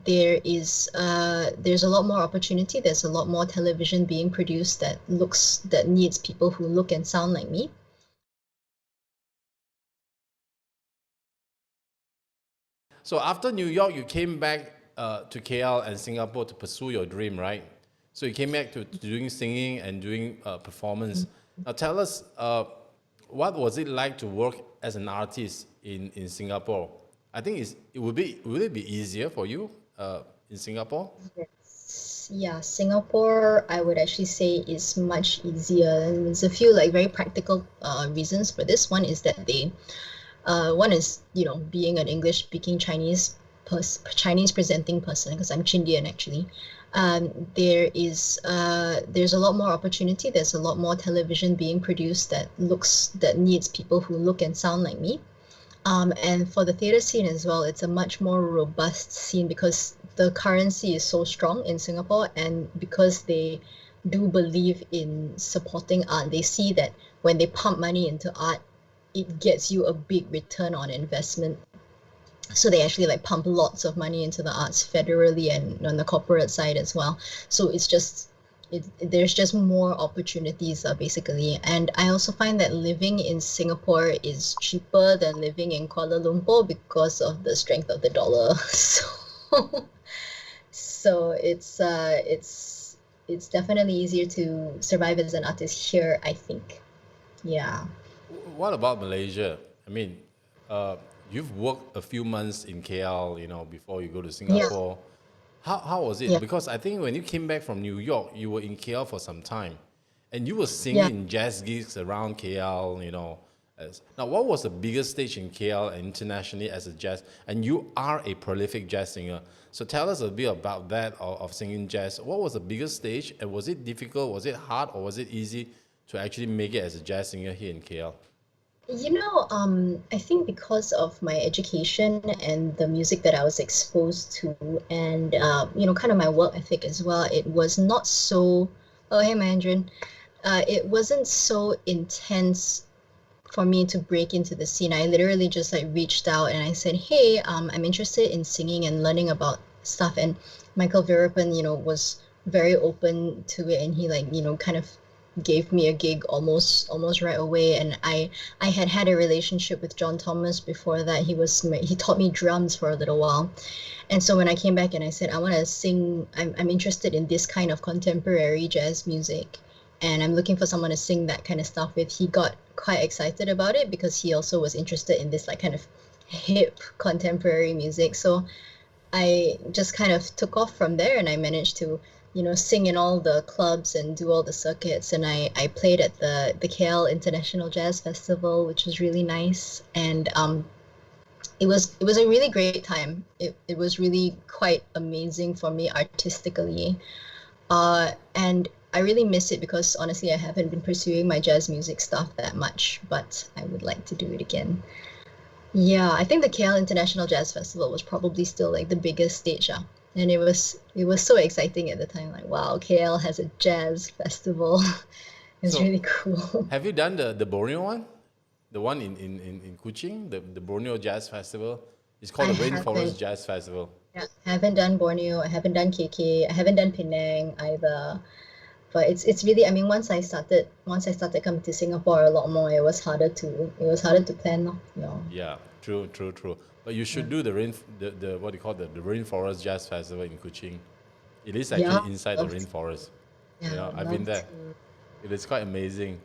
there's a lot more opportunity. There's a lot more television being produced that needs people who look and sound like me. So after New York, you came back to KL and Singapore to pursue your dream, right? So you came back to doing singing and doing performance. Now tell us, what was it like to work as an artist in Singapore? I think would it be easier for you in Singapore? Yeah, Singapore, I would actually say is much easier. And there's a few like very practical reasons for this. One is that one is, being an English speaking Chinese presenting person, because I'm Chindian actually. There's a lot more opportunity. There's a lot more television being produced that needs people who look and sound like me. And for the theatre scene as well, it's a much more robust scene because the currency is so strong in Singapore, and because they do believe in supporting art. They see that when they pump money into art, it gets you a big return on investment. So they actually like pump lots of money into the arts federally and on the corporate side as well. So there's just more opportunities basically. And I also find that living in Singapore is cheaper than living in Kuala Lumpur because of the strength of the dollar. So it's definitely easier to survive as an artist here, I think. Yeah. What about Malaysia? I mean, you've worked a few months in KL, before you go to Yeah. Singapore. How was it? Yeah. Because I think when you came back from New York, you were in KL for some time, and you were Yeah. singing in jazz gigs around KL. Now, what was the biggest stage in KL and internationally as a jazz? And you are a prolific jazz singer, so tell us a bit about that of singing jazz. What was the biggest stage, and was it difficult? Was it hard, or was it easy to actually make it as a jazz singer here in KL? I think because of my education and the music that I was exposed to, and kind of my work ethic as well, it was not so. Oh, hey, Mandarin. It wasn't so intense for me to break into the scene. I literally just like reached out and I said, "Hey, I'm interested in singing and learning about stuff." And Michael Virapan, was very open to it, and he like, kind of gave me a gig almost right away. And I had a relationship with John Thomas before that. He taught me drums for a little while. And so when I came back and I said I want to sing, I'm interested in this kind of contemporary jazz music, and I'm looking for someone to sing that kind of stuff with, he got quite excited about it because he also was interested in this like kind of hip contemporary music. So I just kind of took off from there, and I managed to, sing in all the clubs and do all the circuits. And I played at the KL International Jazz Festival, which was really nice. And it was a really great time. It was really quite amazing for me artistically. And I really miss it because honestly I haven't been pursuing my jazz music stuff that much, but I would like to do it again. Yeah, I think the KL International Jazz Festival was probably still like the biggest stage, and it was so exciting at the time. Like, wow, KL has a jazz festival. It's So, really cool. have you done the Borneo one? The one in Kuching, the Borneo Jazz Festival? It's called I the Rainforest haven't. Jazz Festival. Yeah, haven't done Borneo. I haven't done KK. I haven't done Penang either. But it's really, I mean, once I started coming to Singapore a lot more, it was harder to plan, lor. Yeah. Yeah, true, true, true. But you Yeah. should do the what do you call the Rainforest Jazz Festival in Kuching. It is Yeah, actually inside the love to. rainforest. Yeah, I would I've been love there. to. It is quite amazing.